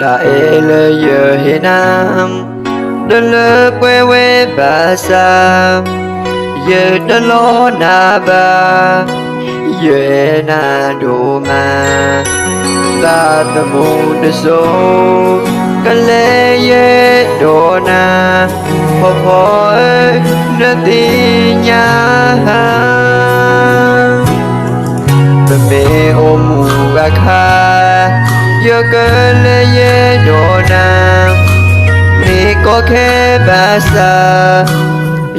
Đại lơ giờ hi nam đơn lơ quê bà sa giờ đơn lo na ba giờ na đồ ma ta tâm mù đê số cái lê ye đồ na phò phò nơ ti nha bê mê ô mù gà kha giờ cái lê ye đồ na mi có khé bà sa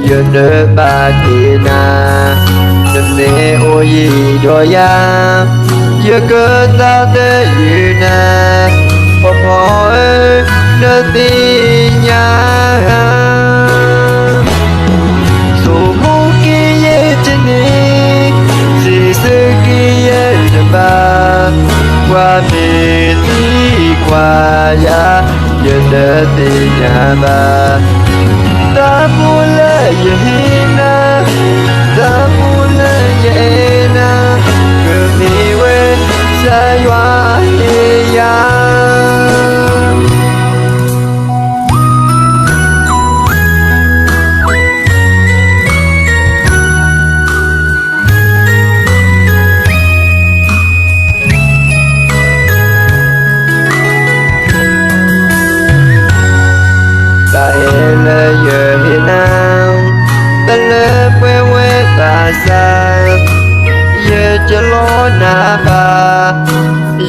giờ đỡ bà tì na đừng nê ô gì đồ ya giờ cơ ta tê yu na phò phò nơ ti nha dù mù ki ye chân ni si sư ki ye chân ba qua mi ti qua ya giờ đỡ ti nha ba ta pula ye na ta pula ye na cơ mi we sa yua he ya lơ giờ hi nam ta lơ quê bà sa giờ cho lo na ba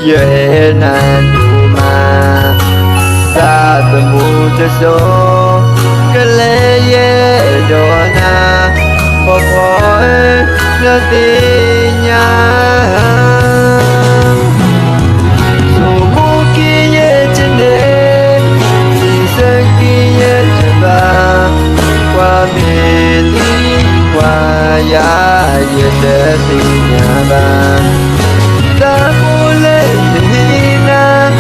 giờ na tu ma ta tâm mù cho số cái lê ye đồ na phò phò nơ ti nha dù mù ki ye chân đê si sơn ki ye ba qua mi ti qua ya ye đê ti nha ba ta phu lê ye na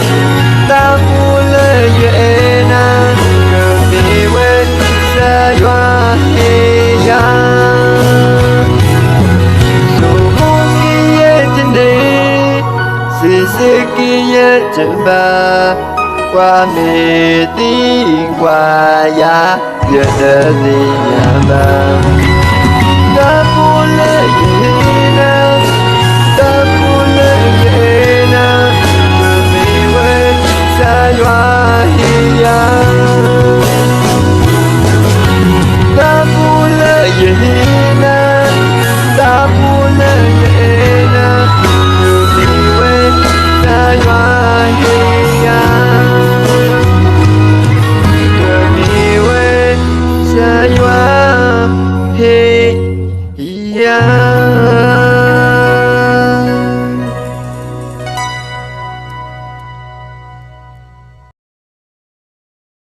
ta phu lê ye na cơ mi we sa yua he ya dù mù ki ye chân đê si si ki ye chân ba qua mi ti qua ya giờ đỡ ti nha ba ta phu lê ye na ta